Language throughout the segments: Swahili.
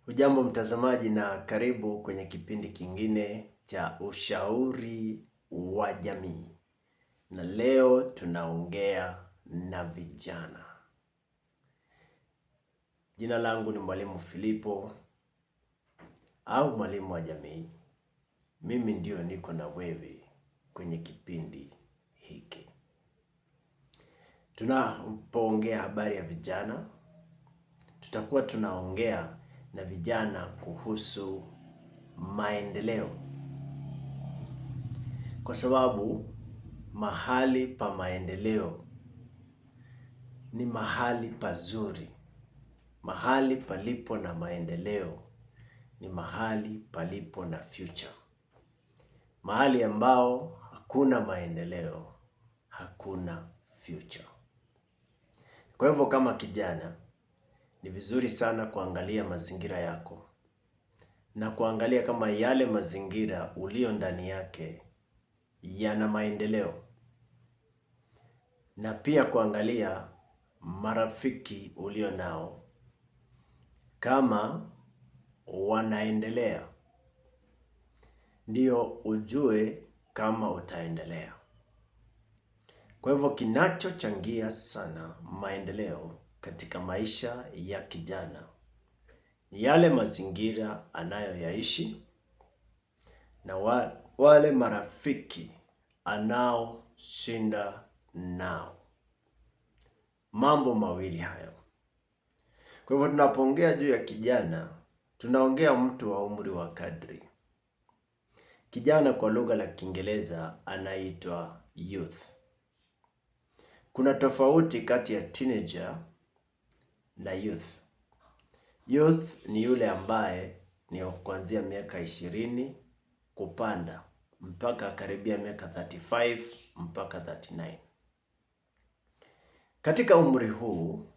Hujambo mtazamaji na karibu kwenye kipindi kingine cha ushauri wa jamii. Na leo tunaongea na vijana. Jina langu ni Mwalimu Filipo au mwalimu wa jamii. Mimi ndio niko na wewe kwenye kipindi hiki. Tunapoongea habari ya vijana, tutakuwa tunaongea na vijana kuhusu maendeleo. Kwa sababu mahali pa maendeleo ni mahali pazuri. Mahali palipo na maendeleo ni mahali palipo na future. Mahali ambao hakuna maendeleo, hakuna future. Kwa hivyo kama kijana, ni vizuri sana kuangalia mazingira yako. Na kuangalia kama yale mazingira ulio ndani yake yana maendeleo. Na pia kuangalia marafiki ulio nao kama wanaendelea. Ndio ujue kama utaendelea. Kwa hivyo kinachochangia sana maendeleo katika maisha ya kijana ni yale mazingira anayoyaishi na wale marafiki anaoshinda nao. Mambo mawili hayo. Kwa hivyo tunapoongea juu ya kijana, tunaongea mtu wa umri wa kadri. Kijana kwa lugha la Kiingereza anaitwa youth. Kuna tofauti kati ya teenager na youth. Youth ni yule ambaye ni kuanzia miaka 20 kupanda mpaka karibia miaka 35 mpaka 39. Katika umri huu,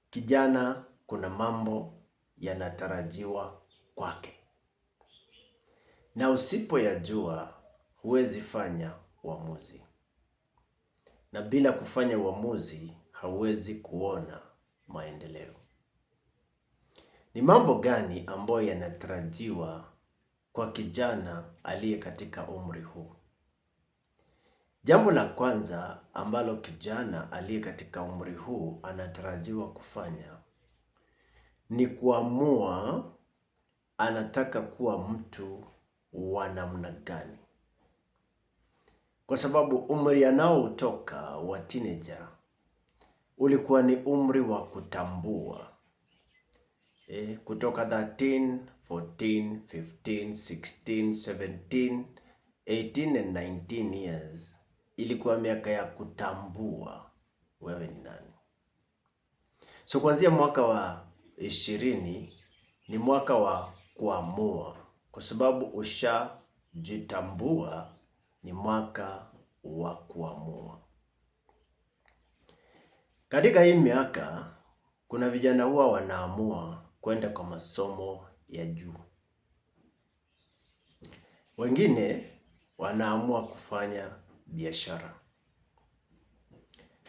kijana kuna mambo yanatarajiwa kwake. Na usipoyajua huwezi fanya uamuzi. Na bila kufanya uamuzi hauwezi kuona maendeleo. Ni mambo gani ambayo yanatarajiwa kwa kijana aliye katika umri huu? Jambo la kwanza ambalo kijana aliye katika umri huu anatarajiwa kufanya ni kuamua anataka kuwa mtu wa namna gani. Kwa sababu umri anaoutoka wa teenager ulikuwa ni umri wa kutambua. Kutoka 13, 14, 15, 16, 17, 18 and 19 years ilikuwa miaka ya kutambua wewe ni nani. So kuanzia mwaka wa 20 ni mwaka wa kuamua. Kwa sababu ushajitambua ni mwaka wa kuamua. Katika hii miaka, kuna vijana huwa wanaamua kwenda kwa masomo ya juu. Wengine wanaamua kufanya biashara.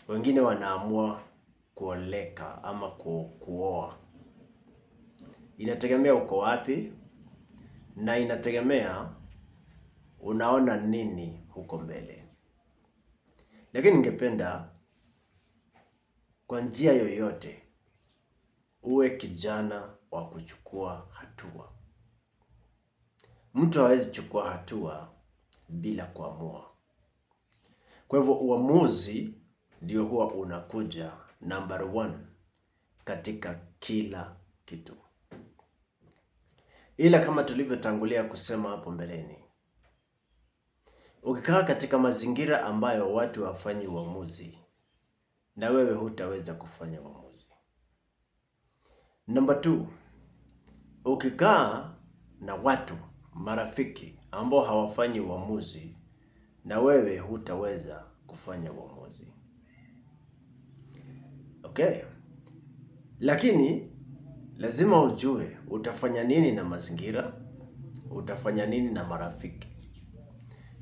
Wengine wanaamua kuoleka ama kuoa. Inategemea uko wapi na inategemea unaona nini huko mbele. Lakini ningependa kwa njia yoyote uwe kijana wa kuchukua hatua. Mtu hawezi chukua hatua bila kuamua. Kwa hivyo uamuzi ndio huwa unakuja number 1 katika kila kitu. Ila kama tulivyotangulia kusema hapo mbeleni, ukikaa katika mazingira ambayo watu hawafanyi uamuzi, na wewe hutaweza kufanya uamuzi. Number 2, ukikaa na watu marafiki ambao hawafanyi uamuzi, na wewe hutaweza kufanya uamuzi. Okay? Lakini lazima ujue utafanya nini na mazingira, utafanya nini na marafiki.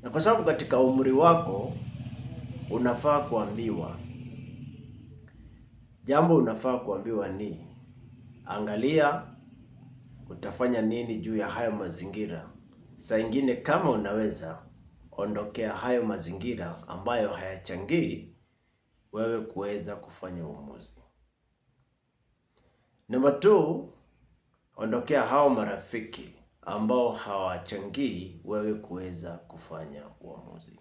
Na kwa sababu katika umri wako unafaa kuambiwa. Jambo unafaa kuambiwa ni angalia utafanya nini juu ya hayo mazingira? Saa ingine kama unaweza ondokea hayo mazingira ambayo hayachangii wewe kuweza kufanya uamuzi. Namba 2, ondokea hao marafiki ambao hawachangii wewe kuweza kufanya uamuzi.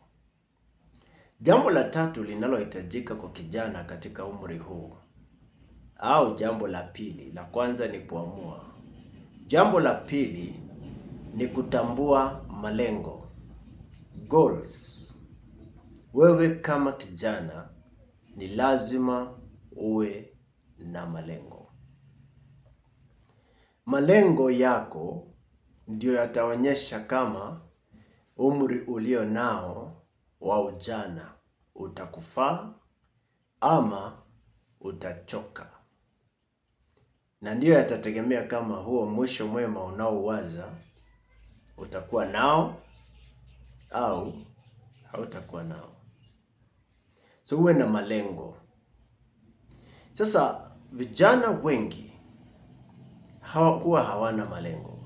Jambo la 3 linalohitajika kwa kijana katika umri huu, au jambo la pili, la kwanza ni kuamua. Jambo la pili ni kutambua malengo, goals. Wewe kama kijana ni lazima uwe na malengo. Malengo yako ndio yataonyesha kama umri ulio nao wa ujana utakufaa ama utachoka, na ndio yatategemea kama huo mwisho mwema unaowaza utakuwa nao au hautakuwa nao. So uwe na malengo. Sasa vijana wengi huwa hawana malengo,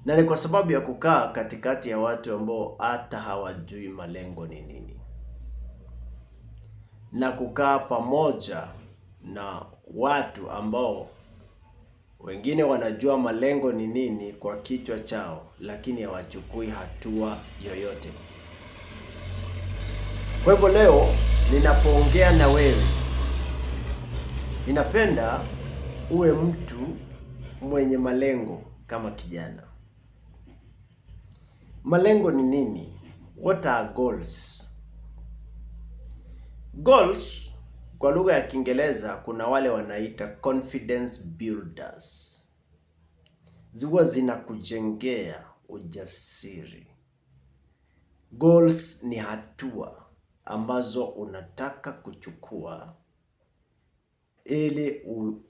na ni kwa sababu ya kukaa katikati ya watu ambao hata hawajui malengo ni nini, na kukaa pamoja na watu ambao wengine wanajua malengo ni nini kwa kichwa chao, lakini hawachukui hatua yoyote. Kwa hivyo leo ninapoongea na wewe, ninapenda uwe mtu mwenye malengo kama kijana. Malengo ni nini? What are goals? Goals kwa lugha ya Kiingereza kuna wale wanaita confidence builders. Huwa zinakujengea ujasiri. Goals ni hatua ambazo unataka kuchukua ili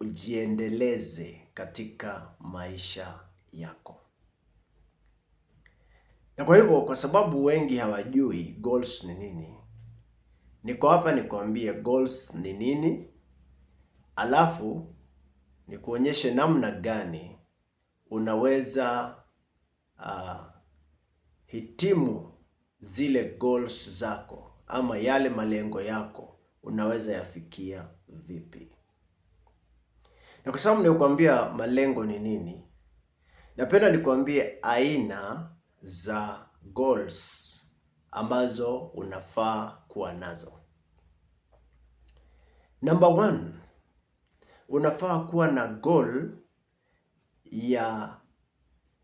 ujiendeleze katika maisha yako. Na kwa hivyo, kwa sababu wengi hawajui goals ni nini, niko hapa nikwambie goals ni nini, alafu nikuonyeshe namna gani unaweza hitimu zile goals zako, ama yale malengo yako unaweza yafikia vipi. Na kwa sababu nikuambia malengo ni nini, napenda nikuambie aina za goals ambazo unafaa kuwa nazo. Number 1, unafaa kuwa na goal ya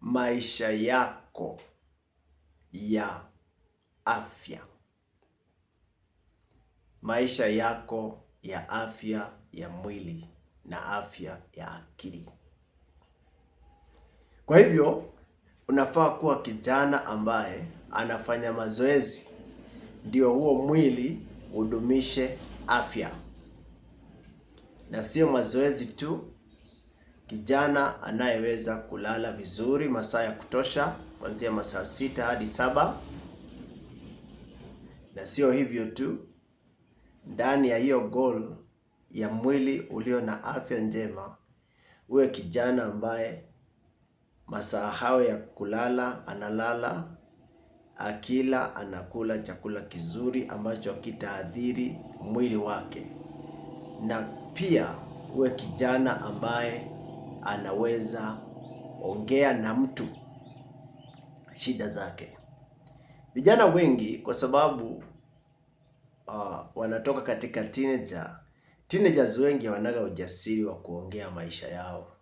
maisha yako ya afya. Maisha yako ya afya ya mwili na afya ya akili. Kwa hivyo unafaa kuwa kijana ambaye anafanya mazoezi ndio huo mwili udumishe afya, na sio mazoezi tu. Kijana anayeweza kulala vizuri masaa ya kutosha, kuanzia masaa 6 hadi 7. Na sio hivyo tu, ndani ya hiyo goal ya mwili ulio na afya njema, uwe kijana ambaye masaa hayo ya kulala analala, akila anakula chakula kizuri ambacho hakitaathiri mwili wake. Na pia uwe kijana ambaye anaweza ongea na mtu shida zake. Vijana wengi kwa sababu wanatoka katika teenagers wengi hawanaga ujasiri wa kuongea maisha yao.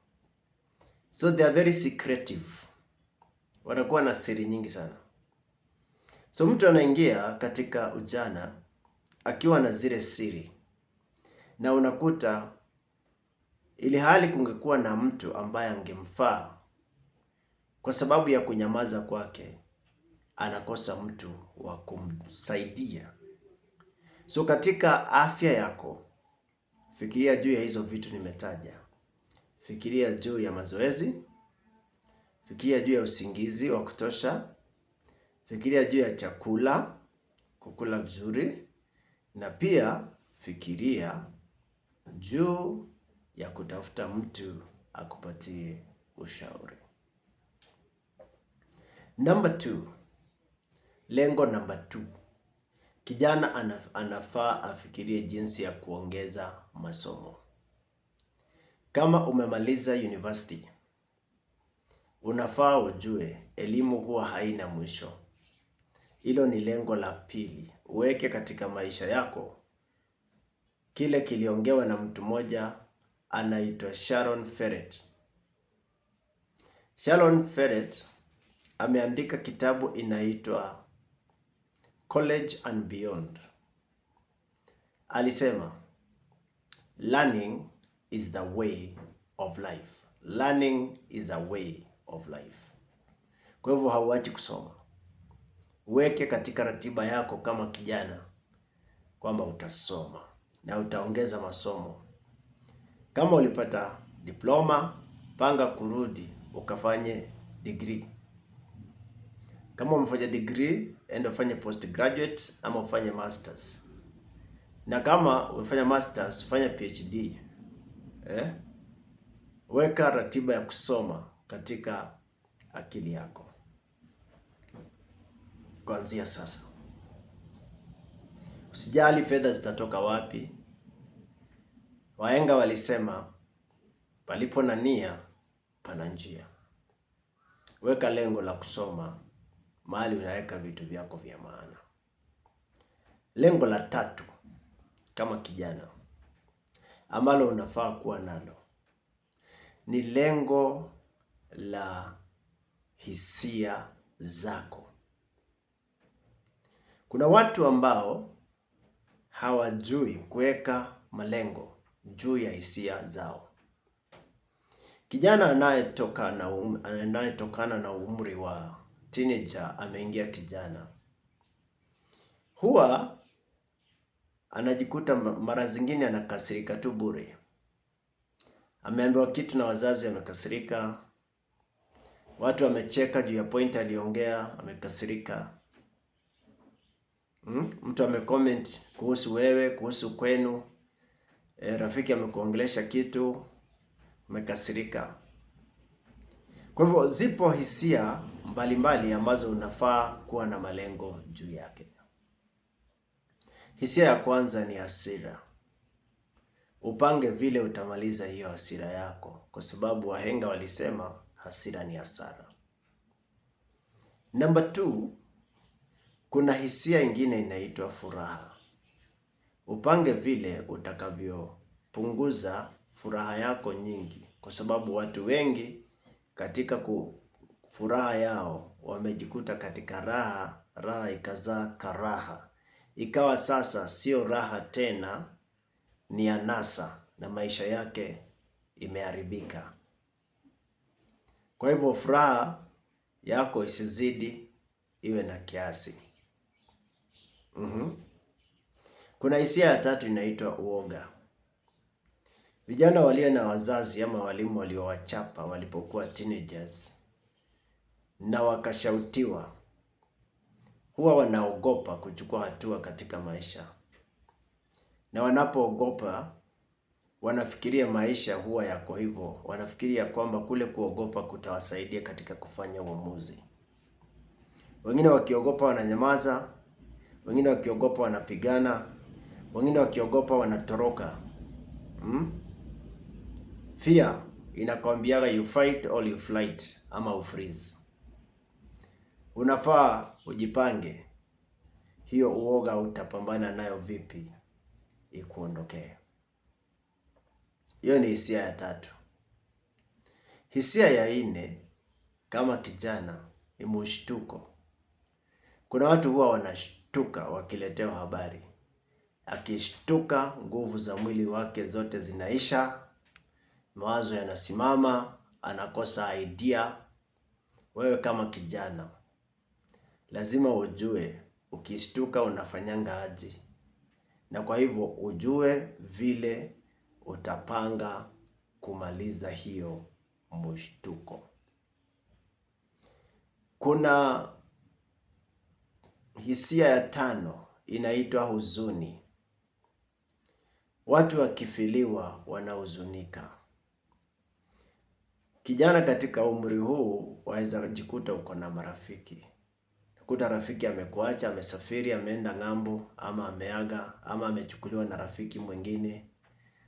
So they are very secretive. Wanakuwa na siri nyingi sana. So mtu anaingia katika ujana akiwa na zile siri, na unakuta ili hali kungekuwa na mtu ambaye angemfaa, kwa sababu ya kunyamaza kwake anakosa mtu wa kumsaidia. So katika afya yako, fikiria juu ya hizo vitu nimetaja. Fikiria juu ya mazoezi, fikiria juu ya usingizi wa kutosha, fikiria juu ya chakula, kukula vizuri, na pia fikiria juu ya kutafuta mtu akupatie ushauri. Number 2. Lengo number 2. Kijana anafaa afikirie jinsi ya kuongeza masomo. Kama umemaliza university, unafaa ujue elimu huwa haina mwisho. Hilo ni lengo la pili. Uweke katika maisha yako kile kiliongewa na mtu mmoja anaitwa Sharon Ferret. Sharon Ferret ameandika kitabu inaitwa College and Beyond. Alisema, learning is the way of life. Learning is a way of life. Kwa hivyo hauachi kusoma. Uweke katika ratiba yako kama kijana kwamba utasoma na utaongeza masomo. Kama ulipata diploma, panga kurudi ukafanye degree. Kama umefanya degree, enda ufanye postgraduate ama ufanye masters. Na kama umefanya masters, fanya PhD. Weka ratiba ya kusoma katika akili yako kuanzia sasa. Usijali fedha zitatoka wapi. Wahenga walisema palipo na nia pana njia. Weka lengo la kusoma mahali unaweka vitu vyako vya maana. Lengo la 3 kama kijana ambalo unafaa kuwa nalo ni lengo la hisia zako. Kuna watu ambao hawajui kuweka malengo juu ya hisia zao. Kijana anayetokana na umri wa teenager ameingia kijana, huwa anajikuta mara zingine anakasirika tu bure. Ameambiwa kitu na wazazi amekasirika. Watu wamecheka juu ya point aliongea, amekasirika. Mtu amecomment kuhusu wewe, kuhusu kwenu. Rafiki amekuongelesha kitu, umekasirika. Kwa hivyo zipo hisia mbalimbali ambazo unafaa kuwa na malengo juu yake. Hisia ya kwanza ni hasira. Upange vile utamaliza hiyo hasira yako, kwa sababu wahenga walisema hasira ni hasara. Number 2, kuna hisia ingine inaitwa furaha. Upange vile utakavyopunguza furaha yako nyingi, kwa sababu watu wengi katika furaha yao wamejikuta katika raha ikazaa karaha. Ikawa sasa sio raha tena, ni anasa na maisha yake imeharibika. Kwa hivyo furaha yako isizidi, iwe na kiasi. Kuna hisia ya 3 inaitwa uoga. Vijana walio na wazazi ama walimu waliowachapa walipokuwa teenagers na wakashautiwa, huwa wanaogopa kuchukua hatua katika maisha. Na wanapoogopa, wanafikiria maisha huwa yako hivyo. Wanafikiria kwamba kule kuogopa kutawasaidia katika kufanya uamuzi. Wengine wakiogopa wananyamaza, wengine wakiogopa wanapigana, wengine wakiogopa wanatoroka. Fear inakwambiaga you fight or you flight ama freeze. Unafaa ujipange hiyo uoga utapambana nayo vipi ikuondokee. Hiyo ni hisia ya 3. Hisia ya 4 kama kijana ni mshtuko. Kuna watu huwa wanashtuka wakiletewa habari. Akishtuka, nguvu za mwili wake zote zinaisha, mawazo yanasimama, anakosa idea. Wewe kama kijana lazima ujue ukishtuka unafanyanga aje, na kwa hivyo ujue vile utapanga kumaliza hiyo mshtuko. Kuna hisia ya 5 inaitwa huzuni. Watu wakifiliwa wanahuzunika. Kijana katika umri huu waweza kujikuta uko na marafiki. Kuta rafiki amekuacha, amesafiri, ameenda ng'ambo, ama ameaga, ama amechukuliwa na rafiki mwingine.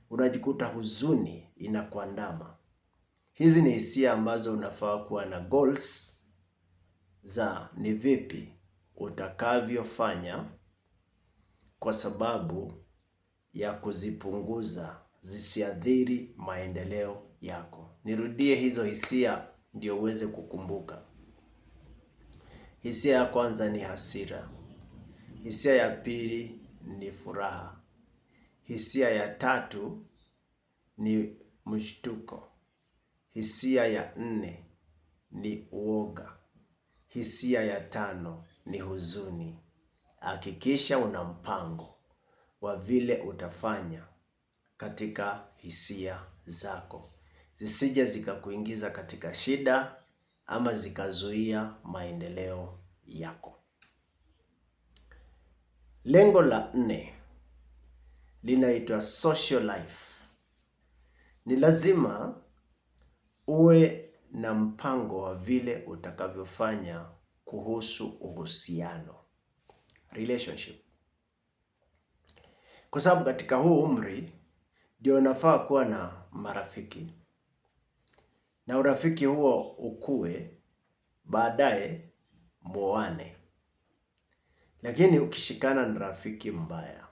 Unajikuta huzuni inakuandama. Hizi ni hisia ambazo unafaa kuwa na goals za ni vipi utakavyofanya kwa sababu ya kuzipunguza zisiathiri maendeleo yako. Nirudie hizo hisia ndio uweze kukumbuka. Hisia ya kwanza ni hasira. Hisia ya pili ni furaha. Hisia ya tatu ni mshtuko. Hisia ya nne ni uoga. Hisia ya tano ni huzuni. Hakikisha una mpango wa vile utafanya katika hisia zako, zisije zikakuingiza katika shida ama zikazuia maendeleo yako. Lengo la 4 linaitwa social life. Ni lazima uwe na mpango wa vile utakavyofanya kuhusu uhusiano, relationship. Kwa sababu katika huu umri ndio unafaa kuwa na marafiki, na urafiki huo ukue, baadaye muoane. Lakini ukishikana na rafiki mbaya,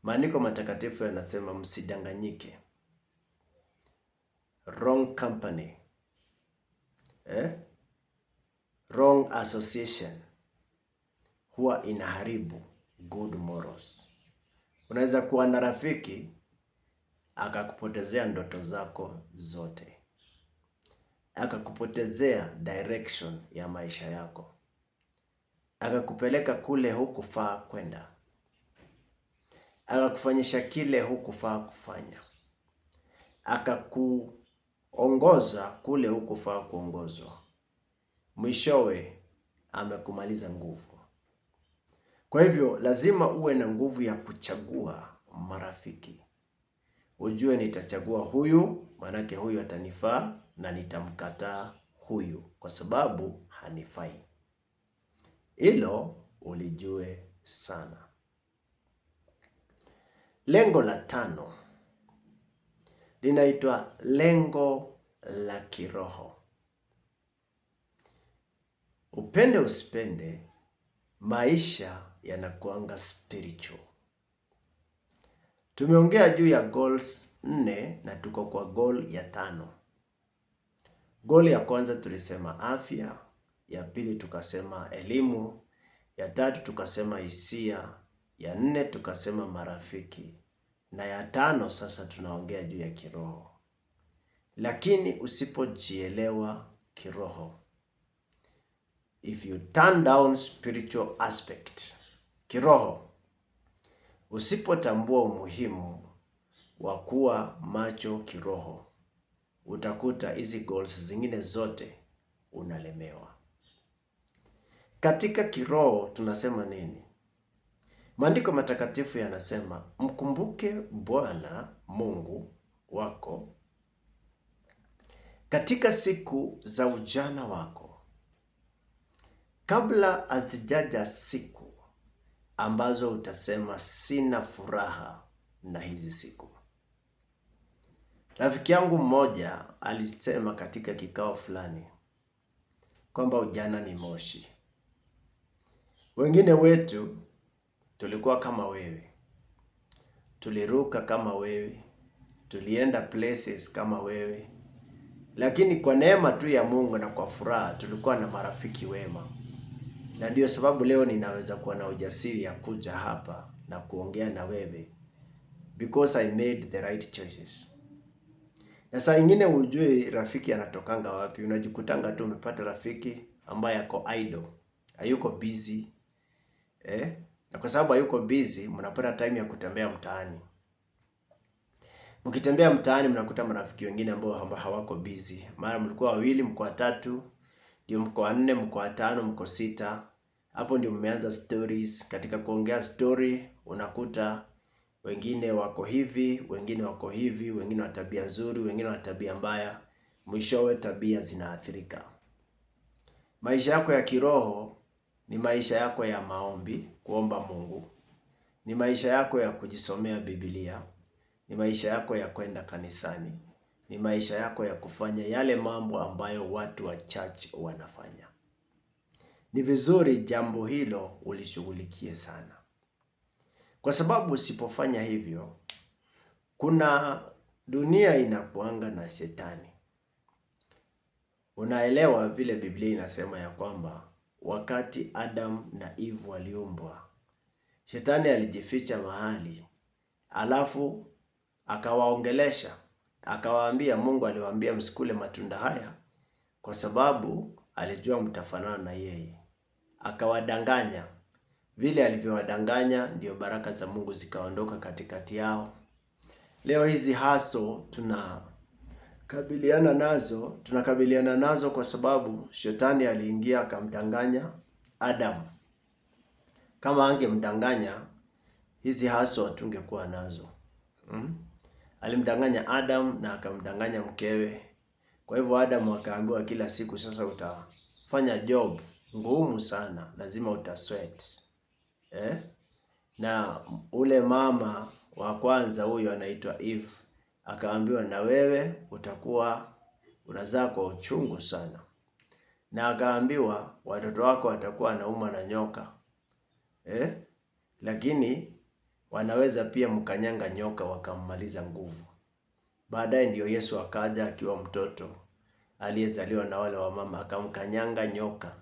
maandiko matakatifu yanasema msidanganyike. Wrong company, wrong association huwa inaharibu good morals. Unaweza kuwa na rafiki akakupotezea ndoto zako zote, akakupotezea direction ya maisha yako, akakupeleka kule hukufaa kwenda, akakufanyisha kile hukufaa kufanya, akakuongoza kule hukufaa kuongozwa, mwishowe amekumaliza nguvu. Kwa hivyo lazima uwe na nguvu ya kuchagua marafiki. Ujue nitachagua huyu, manake huyu atanifaa, na nitamkataa huyu kwa sababu hanifai. Hilo ulijue sana. Lengo la 5 linaitwa lengo la kiroho. Upende usipende, maisha yanakuanga spiritual. Tumeongea juu ya goals 4 na tuko kwa goal ya 5. Goal ya kwanza tulisema afya, ya pili tukasema elimu, ya tatu tukasema hisia, ya 4 tukasema marafiki, na ya 5 sasa tunaongea juu ya kiroho. Lakini usipojielewa kiroho, if you turn down spiritual aspect, kiroho, usipotambua umuhimu wa kuwa macho kiroho, utakuta hizi goals zingine zote unalemewa. Katika kiroho tunasema nini? Maandiko matakatifu yanasema mkumbuke Bwana Mungu wako katika siku za ujana wako, kabla hazijaja siku ambazo utasema sina furaha na hizi siku. Rafiki yangu mmoja alisema katika kikao fulani kwamba ujana ni moshi. Wengine wetu tulikuwa kama wewe, tuliruka kama wewe, tulienda places kama wewe, lakini kwa neema tu ya Mungu na kwa furaha tulikuwa na marafiki wema. Na ndio sababu leo ninaweza kuwa na ujasiri ya kuja hapa na kuongea na wewe, because I made the right choices. Na saa ingine ujue rafiki anatokanga wapi. Unajikutanga tu umepata rafiki ambaye ako idle, hayuko busy. Na kwa sababu hayuko busy, mnapata time ya kutembea mtaani. Mkitembea mtaani mnakuta marafiki wengine ambao hawako busy. Mara mlikuwa 2, mko 3, ndio mko 4, mko 5, mko 6. Hapo ndio mmeanza stories. Katika kuongea story unakuta wengine wako hivi, wengine wako hivi, wengine wa tabia nzuri, wengine wa tabia mbaya. mwishowe tabia zinaathirika. Maisha yako ya kiroho ni maisha yako ya maombi, kuomba Mungu. Ni maisha yako ya kujisomea Biblia. Ni maisha yako ya kwenda kanisani. Ni maisha yako ya kufanya yale mambo ambayo watu wa church wanafanya. Ni vizuri jambo hilo ulishughulikie sana. Kwa sababu usipofanya hivyo, kuna dunia inakuanga na shetani. Unaelewa vile Biblia inasema ya kwamba wakati Adam na Eve waliumbwa, shetani alijificha mahali, alafu akawaongelesha, akawaambia, Mungu aliwaambia msikule matunda haya kwa sababu alijua mtafanana na yeye. Akawadanganya. Vile alivyowadanganya ndio baraka za Mungu zikaondoka katikati yao. Leo hizi haso tunakabiliana nazo kwa sababu shetani aliingia akamdanganya Adam. Kama angemdanganya, hizi haso hatungekuwa nazo. Alimdanganya Adam na akamdanganya mkewe. Kwa hivyo Adam akaambiwa kila siku, sasa utafanya job ngumu sana, lazima utasweat. Na ule mama wa kwanza huyo anaitwa Eve akaambiwa, na wewe utakuwa unazaa kwa uchungu sana. Na akaambiwa watoto wako watakuwa wanauma na nyoka. Lakini wanaweza pia mkanyanga nyoka wakammaliza nguvu. Baadaye ndio Yesu akaja akiwa mtoto aliyezaliwa na wale wa mama, akamkanyanga nyoka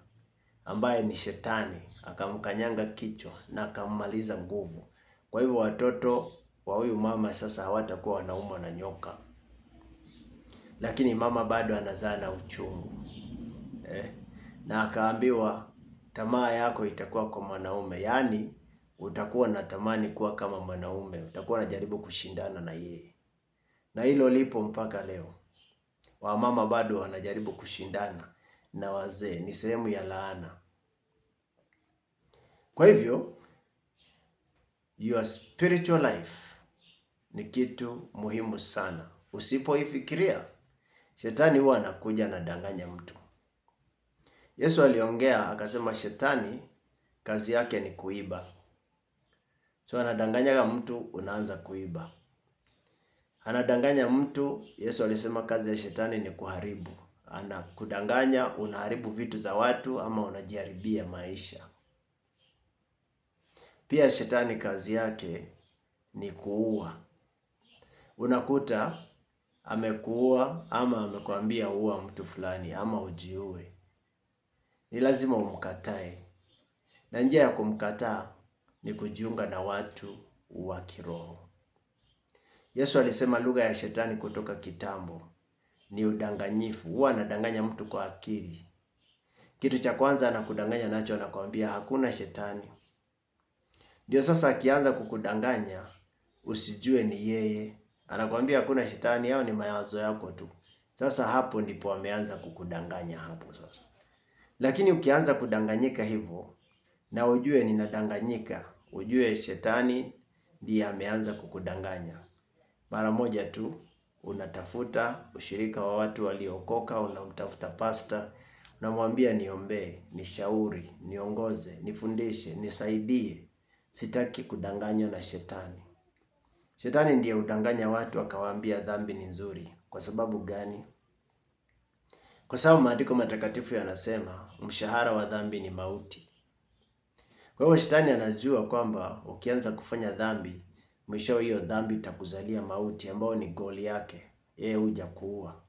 ambaye ni shetani, akamkanyanga kichwa na akammaliza nguvu. Kwa hivyo watoto wa huyu mama sasa hawatakuwa wanaumwa na nyoka. Lakini mama bado anazaa na uchungu. Na akaambiwa tamaa yako itakuwa kwa mwanaume, yaani utakuwa na tamani kuwa kama mwanaume, utakuwa unajaribu kushindana na yeye. Na hilo lipo mpaka leo. Wamama bado wanajaribu kushindana na wazee, ni sehemu ya laana. Kwa hivyo your spiritual life ni kitu muhimu sana. Usipoifikiria, shetani huwa anakuja anadanganya mtu. Yesu aliongea akasema shetani kazi yake ni kuiba. So anadanganya mtu, unaanza kuiba. Anadanganya mtu, Yesu alisema kazi ya shetani ni kuharibu. Anakudanganya, unaharibu vitu za watu ama unajiharibia maisha. Pia shetani kazi yake ni kuua. Unakuta amekuua ama amekwambia ua mtu fulani ama ujiue. Ni lazima umkatae. Na njia ya kumkataa ni kujiunga na watu wa kiroho. Yesu alisema lugha ya shetani kutoka kitambo ni udanganyifu. Huwa anadanganya mtu kwa akili. Kitu cha kwanza anakudanganya nacho, anakuambia hakuna shetani. Ndio sasa akianza kukudanganya usijue ni yeye. Anakuambia hakuna shetani, yao ni mawazo yako tu. Sasa hapo ndipo ameanza kukudanganya hapo sasa. Lakini ukianza kudanganyika hivyo na ujue ninadanganyika, ujue shetani ndiye ameanza kukudanganya. Mara moja tu unatafuta ushirika wa watu waliokoka, unamtafuta pastor, unamwambia niombee, nishauri, niongoze, nifundishe, nisaidie. Sitaki kudanganywa na shetani. Shetani ndiye hudanganya watu akawaambia dhambi ni nzuri. Kwa sababu gani? Kwa sababu maandiko matakatifu yanasema mshahara wa dhambi ni mauti. Kwa hivyo shetani anajua kwamba ukianza kufanya dhambi, mwisho hiyo dhambi itakuzalia mauti ambao ni goal yake. Yeye huja kuua.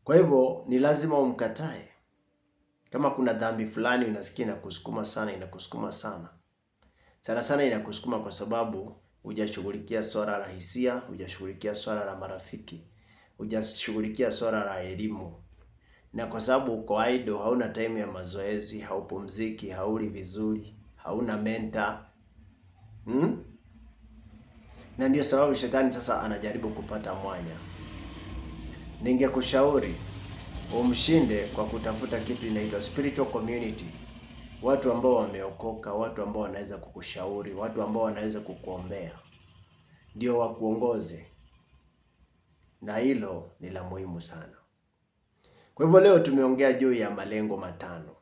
Kwa hivyo ni lazima umkatae. Kama kuna dhambi fulani unasikia inakusukuma sana. Sana sana inakusukuma kwa sababu hujashughulikia swala la hisia, hujashughulikia swala la marafiki, hujashughulikia swala la elimu. Na kwa sababu uko idle, hauna time ya mazoezi, haupumziki, hauli vizuri, hauna mentor. Na ndio sababu shetani sasa anajaribu kupata mwanya. Ningekushauri umshinde kwa kutafuta kitu inaitwa spiritual community. Watu ambao wameokoka, watu ambao wanaweza kukushauri, watu ambao wanaweza kukuombea. Ndio wakuongoze. Na hilo ni la muhimu sana. Kwa hivyo leo tumeongea juu ya malengo matano.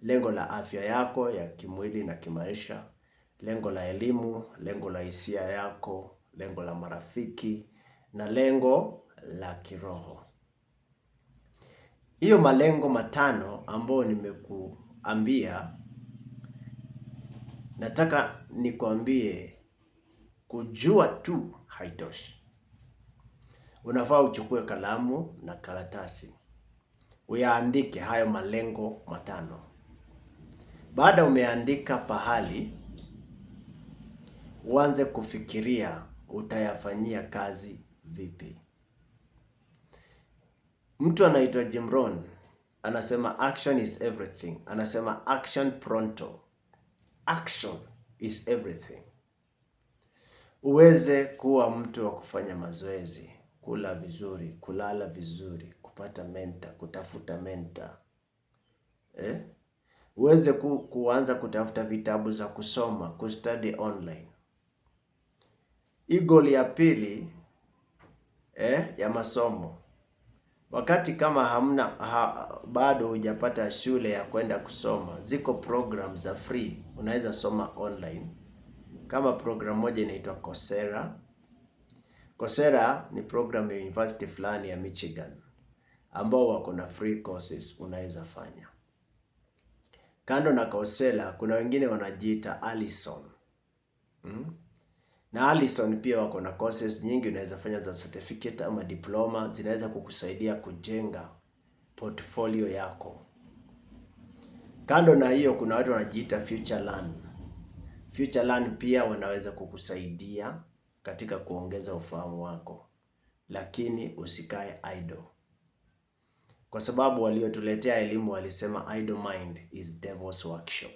Lengo la afya yako ya kimwili na kimaisha, lengo la elimu, lengo la hisia yako, lengo la marafiki na lengo la kiroho. Hiyo malengo matano ambayo nimekuambia, nataka nikwambie kujua tu haitoshi. Unafaa uchukue kalamu na karatasi, uyaandike hayo malengo matano. Baada umeandika pahali, uanze kufikiria utayafanyia kazi vipi. Mtu anaitwa Jim Rohn anasema action is everything. Anasema action pronto. Action is everything. Uweze kuwa mtu wa kufanya mazoezi, kula vizuri, kulala vizuri, kupata mentor, kutafuta mentor. Uweze kuanza kutafuta vitabu za kusoma, kustudy online. Goal ya pili ya masomo. Wakati kama bado hujapata shule ya kwenda kusoma, ziko program za free unaweza soma online. Kama program moja inaitwa Coursera. Coursera ni program ya university fulani ya Michigan ambao wako na free courses unaweza fanya. Kando na Coursera kuna wengine wanajiita Allison. Na Allison pia wako na courses nyingi unaweza fanya za certificate ama diploma, zinaweza kukusaidia kujenga portfolio yako. Kando na hiyo kuna watu wanajiita FutureLearn. FutureLearn pia wanaweza kukusaidia katika kuongeza ufahamu wako. Lakini usikae idle. Kwa sababu waliotuletea elimu walisema idle mind is devil's workshop.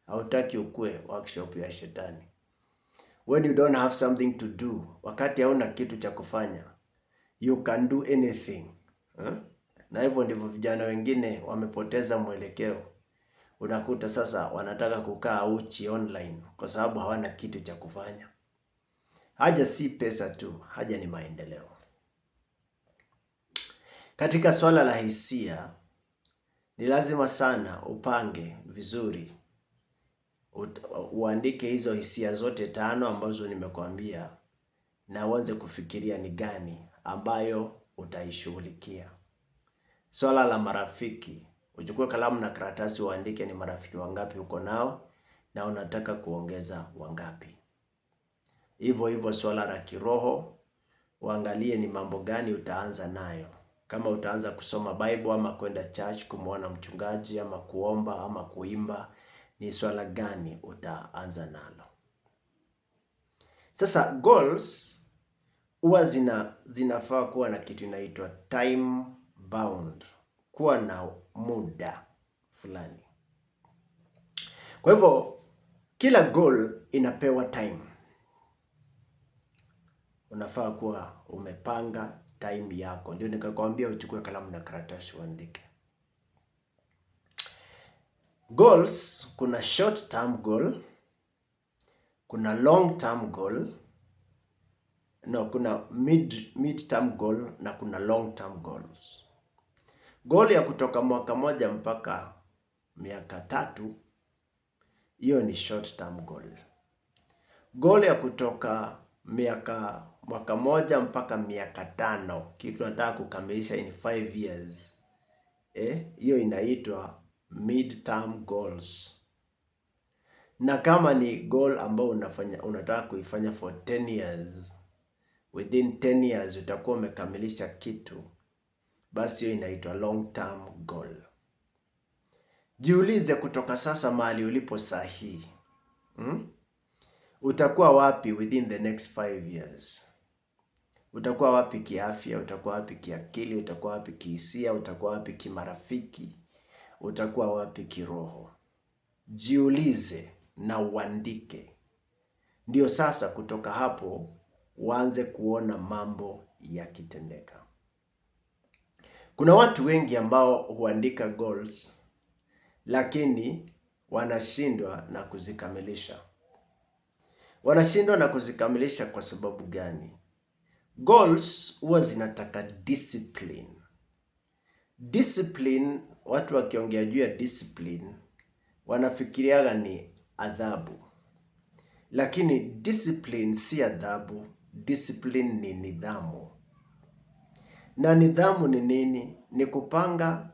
Hautaki ukue workshop ya shetani. When you don't have something to do, wakati hauna kitu cha kufanya, you can do anything. Na hivyo ndivyo vijana wengine wamepoteza mwelekeo. Unakuta sasa wanataka kukaa uchi online kwa sababu hawana kitu cha kufanya. Haja si pesa tu, haja ni maendeleo. Katika swala la hisia, ni lazima sana upange vizuri. Uandike hizo hisia zote tano ambazo nimekuambia na uanze kufikiria ni gani ambayo utaishughulikia. Swala la marafiki, uchukue kalamu na karatasi uandike ni marafiki wangapi uko nao na unataka kuongeza wangapi. Hivyo swala la kiroho, uangalie ni mambo gani utaanza nayo. Kama utaanza kusoma Bible ama kwenda church kumuona mchungaji ama kuomba ama kuimba, ni swala gani utaanza nalo. Sasa goals huwa zinafaa kuwa na kitu inaitwa time bound, kuwa na muda fulani. Kwa hivyo kila goal inapewa time. Unafaa kuwa umepanga time yako. Ndio nikakwambia uchukue kalamu na karatasi uandike. Goals, kuna short term goal, kuna long term goal, kuna mid term goal na kuna long term goals. Goal ya kutoka mwaka moja mpaka miaka 3, hiyo ni short term goal. Goal ya kutoka mwaka moja mpaka miaka 5, kitu nataka kukamilisha in 5 years. Hiyo inaitwa mid-term goals. Na kama ni goal ambao unataka kuifanya for 10 years, within 10 years utakuwa umekamilisha kitu, basi hiyo inaitwa long-term goal. Jiulize kutoka sasa mahali ulipo sahihi. Utakuwa wapi within the next 5 years? Utakuwa wapi kiafya, utakuwa wapi kiakili, utakuwa wapi kihisia, utakuwa wapi kimarafiki, utakuwa wapi kiroho? Jiulize na uandike. Ndio sasa kutoka hapo uanze kuona mambo yakitendeka. Kuna watu wengi ambao huandika goals lakini wanashindwa na kuzikamilisha. Wanashindwa na kuzikamilisha kwa sababu gani? Goals huwa zinataka discipline. Discipline, watu wakiongea juu ya discipline wanafikiriaga ni adhabu, lakini discipline si adhabu. Discipline ni nidhamu. Na nidhamu ni nini? Ni kupanga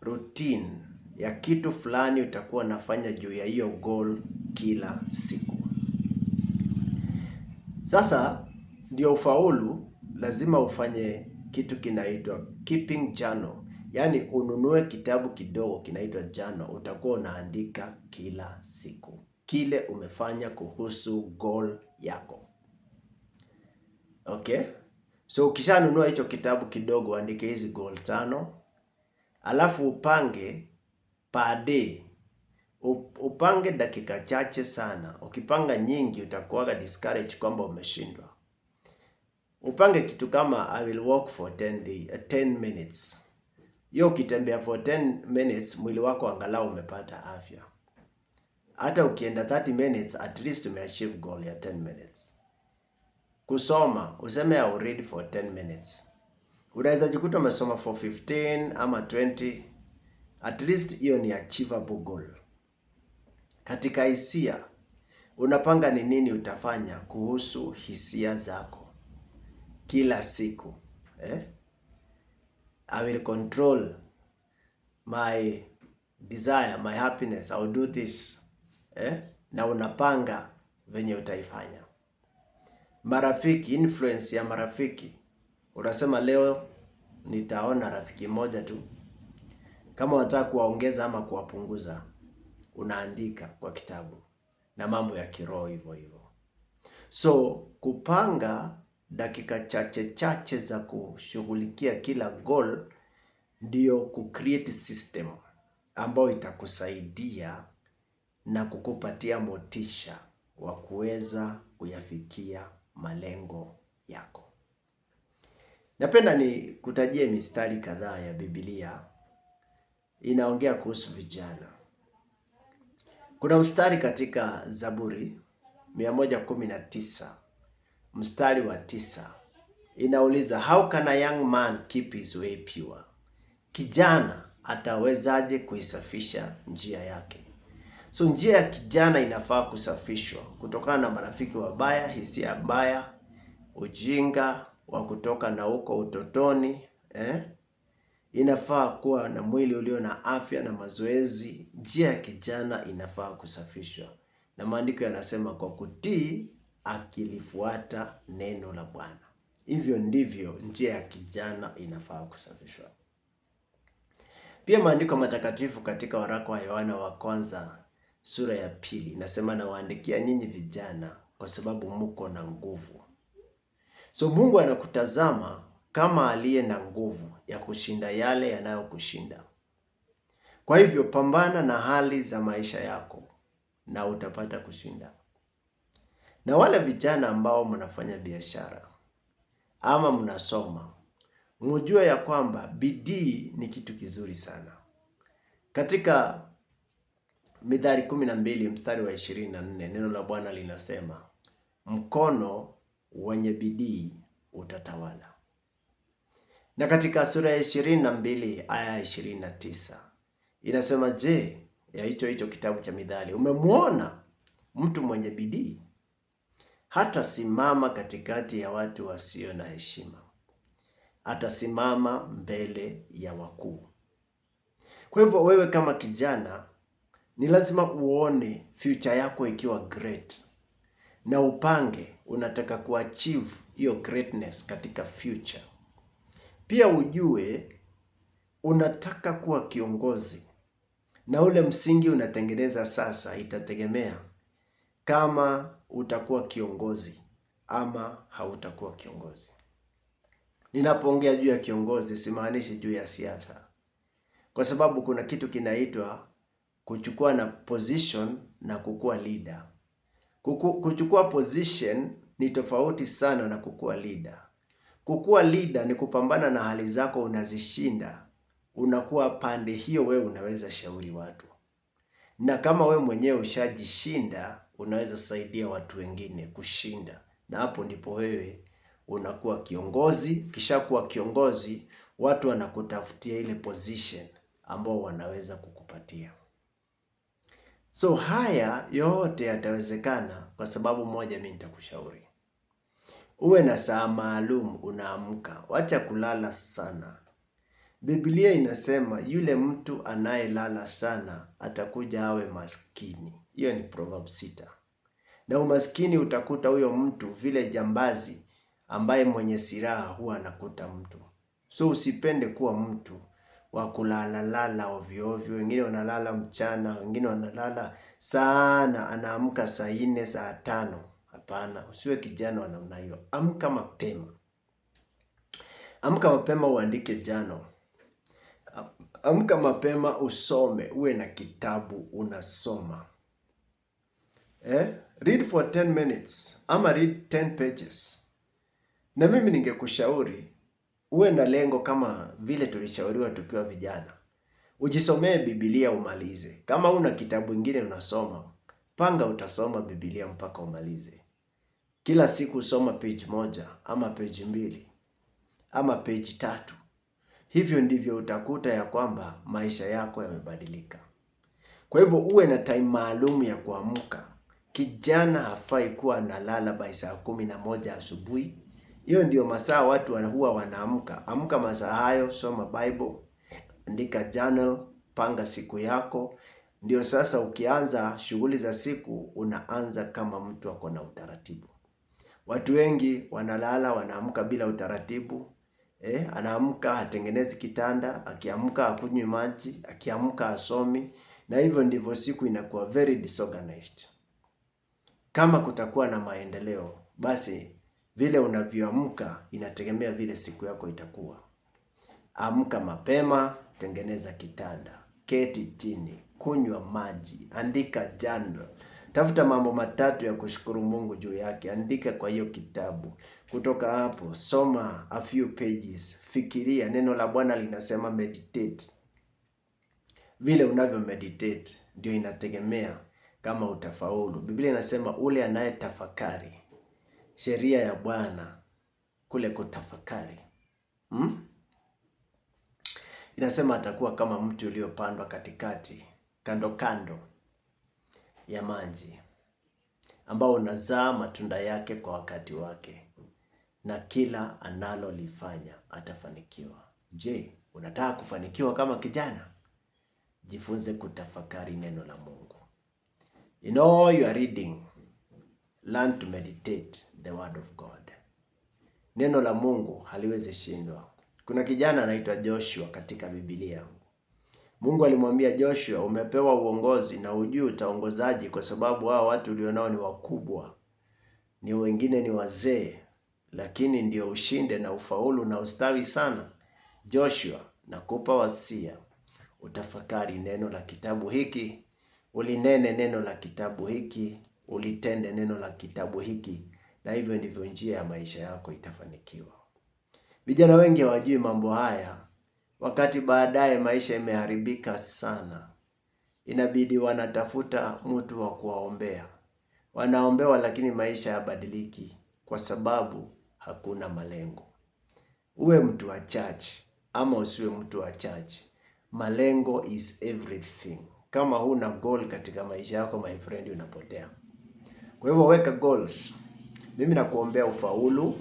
routine ya kitu fulani utakuwa nafanya juu ya hiyo goal kila siku. Sasa ndio ufaulu, lazima ufanye kitu kinaitwa keeping journal. Yaani ununue kitabu kidogo kinaitwa journal, utakuwa unaandika kila siku kile umefanya kuhusu goal yako. Okay? So ukishanunua hicho kitabu kidogo, andike hizi goal 5. Alafu upange per day. Upange dakika chache sana. Ukipanga nyingi utakuwa discouraged kwamba umeshindwa. Upange kitu kama I will walk for 10 minutes. Hiyo ukitembea for 10 minutes, mwili wako angalau umepata afya. Hata ukienda 30 minutes, at least umeachieve goal ya 10 minutes. Kusoma, useme I will read for 10 minutes. Unaweza jikuta umesoma for 15 ama 20. At least hiyo ni achievable goal. Katika hisia, unapanga ni nini utafanya kuhusu hisia zako kila siku. I will control my desire, my happiness. I will do this. Na unapanga venye utaifanya. Marafiki, influence ya marafiki. Unasema leo nitaona rafiki moja tu. Kama unataka kuwaongeza ama kuwapunguza, unaandika kwa kitabu. Na mambo ya kiroho hivyo hivyo. So kupanga dakika chache za kushughulikia kila goal ndio kucreate system ambayo itakusaidia na kukupatia motisha wa kuweza kuyafikia malengo yako. Napenda ni kutajie mistari kadhaa ya Biblia inaongea kuhusu vijana. Kuna mstari katika Zaburi 119 mstari wa 9 inauliza, how can a young man keep his way pure? Kijana atawezaje kuisafisha njia yake? So njia ya kijana inafaa kusafishwa kutokana na marafiki wabaya, hisia mbaya, ujinga wa kutoka na huko utotoni. Inafaa kuwa na mwili ulio na afya na mazoezi. Njia ya kijana inafaa kusafishwa. Na maandiko yanasema kwa kutii akilifuata neno la Bwana. Hivyo ndivyo njia ya kijana inafaa kusafishwa. Pia maandiko matakatifu katika waraka wa Yohana wa kwanza sura ya 2 inasema, nawaandikia nyinyi vijana kwa sababu mko na nguvu. So Mungu anakutazama kama aliye na nguvu ya kushinda yale yanayokushinda. Kwa hivyo pambana na hali za maisha yako na utapata kushinda. Na wale vijana ambao mnafanya biashara ama mnasoma, mjue ya kwamba bidii ni kitu kizuri sana. Katika Mithali 12 mstari wa 24 neno la Bwana linasema, mkono wenye bidii utatawala. Na katika sura ya 22 aya 29 inasema, je, ya hicho kitabu cha Mithali, umemwona mtu mwenye bidii? Hata simama katikati ya watu wasio na heshima, atasimama mbele ya wakuu. Kwa hivyo wewe kama kijana ni lazima uone future yako ikiwa great na upange unataka kuachieve hiyo greatness katika future. Pia ujue unataka kuwa kiongozi na ule msingi unatengeneza sasa itategemea kama utakuwa kiongozi ama hautakuwa kiongozi. Ninapoongea juu ya kiongozi simaanishi juu ya siasa. Kwa sababu kuna kitu kinaitwa kuchukua na position na kukuwa leader. Kuchukua position ni tofauti sana na kukuwa leader. Kukuwa leader ni kupambana na hali zako unazishinda. Unakuwa pande hiyo wewe unaweza shauri watu. Na kama wewe mwenyewe ushajishinda, unaweza saidia watu wengine kushinda. Na hapo ndipo wewe unakuwa kiongozi. Kisha kuwa kiongozi, watu wanakutafutia ile position ambao wanaweza kukupatia. So haya yote yatawezekana kwa sababu moja, mimi nitakushauri. Uwe na saa maalum unaamka. Wacha kulala sana. Biblia inasema yule mtu anayelala sana atakuja awe maskini. Hiyo ni Proverbs 6. Na umaskini utakuta huyo mtu vile jambazi ambaye mwenye silaha huwa anakuta mtu. So usipende kuwa mtu wa kulala ovyo ovyo. Wengine wanalala mchana, wengine wanalala sana, anaamka saa 4, saa 5. Hapana, usiwe kijana wa namna hiyo. Amka mapema. Amka mapema uandike journal. Amka mapema usome, uwe na kitabu unasoma. Read for 10 minutes ama read 10 pages. Na mimi ningekushauri uwe na lengo kama vile tulishauriwa tukiwa vijana. Ujisomee Biblia umalize. Kama una kitabu kingine unasoma, panga utasoma Biblia mpaka umalize. Kila siku soma page 1 ama page 2 ama page 3. Hivyo ndivyo utakuta ya kwamba maisha yako yamebadilika. Kwa hivyo uwe na time maalum ya kuamka. Kijana hafai kuwa analala by saa 11 asubuhi. Hiyo ndio masaa watu huwa wanaamka. Amka masaa hayo, soma Bible, andika journal, panga siku yako. Ndio sasa ukianza shughuli za siku unaanza kama mtu ako na utaratibu. Watu wengi wanalala wanaamka bila utaratibu. Anaamka hatengenezi kitanda, akiamka hakunywi maji, akiamka asomi, na hivyo ndivyo siku inakuwa very disorganized. Kama kutakuwa na maendeleo, basi vile unavyoamka inategemea vile siku yako itakuwa. Amka mapema, tengeneza kitanda, keti chini, kunywa maji, andika journal. Tafuta mambo 3 ya kushukuru Mungu juu yake, andika kwa hiyo kitabu. Kutoka hapo, soma a few pages, fikiria. Neno la Bwana linasema meditate. Vile unavyo meditate ndio inategemea kama utafaulu. Biblia inasema ule anayetafakari sheria ya Bwana, kule kutafakari, inasema atakuwa kama mti uliopandwa kando ya maji, ambao unazaa matunda yake kwa wakati wake, na kila analolifanya atafanikiwa. Je, unataka kufanikiwa kama kijana? Jifunze kutafakari neno la Mungu. In all you are reading, learn to meditate the word of God. Neno la Mungu haliwezi shindwa. Kuna kijana anaitwa Joshua katika Biblia. Mungu alimwambia Joshua, umepewa uongozi na ujui utaongozaji, kwa sababu hao watu ulionao ni wakubwa, ni wengine ni wazee, lakini ndio ushinde na ufaulu na ustawi sana. Joshua, nakupa wasia, utafakari neno la kitabu hiki, ulinene neno la kitabu hiki, ulitende neno la kitabu hiki, na hivyo ndivyo njia ya maisha yako itafanikiwa. Vijana wengi hawajui mambo haya, wakati baadaye maisha imeharibika sana. Inabidi wanatafuta mtu wa kuwaombea. Wanaombewa lakini maisha hayabadiliki kwa sababu hakuna malengo. Uwe mtu wa church ama usiwe mtu wa church, malengo is everything. Kama huna goal katika maisha yako, my friend, unapotea. Kwa hivyo weka goals. Mimi nakuombea ufaulu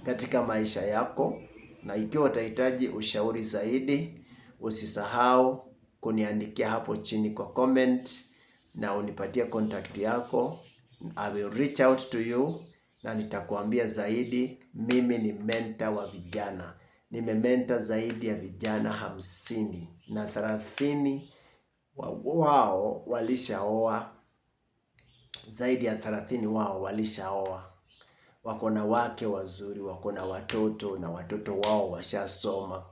katika maisha yako, na ikiwa utahitaji ushauri zaidi, usisahau kuniandikia hapo chini kwa comment na unipatie contact yako. I will reach out to you na nitakuambia zaidi. Mimi ni mentor wa vijana. Nimementa zaidi ya vijana 50 na 30 wao walishaoa. Zaidi ya 30 wao walishaoa. Wako na wake wazuri, wako na watoto, na watoto wao washasoma.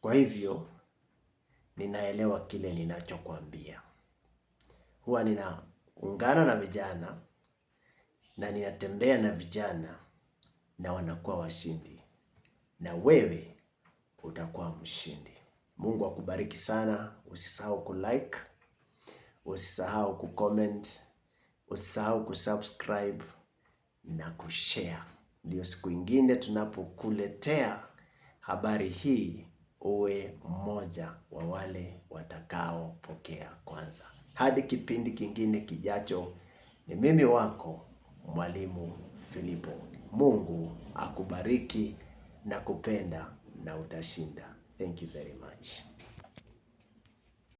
Kwa hivyo ninaelewa kile ninachokuambia. Huwa ninaungana na vijana na ninatembea na vijana na wanakuwa washindi, na wewe utakuwa mshindi. Mungu akubariki sana. Usisahau kulike, usisahau kucomment, usisahau kusubscribe na kushare. Ndio siku ingine tunapokuletea habari hii uwe mmoja wa wale watakaopokea kwanza. Hadi kipindi kingine kijacho, ni mimi wako Mwalimu Filipo. Mungu akubariki na kupenda na utashinda. Thank you very much.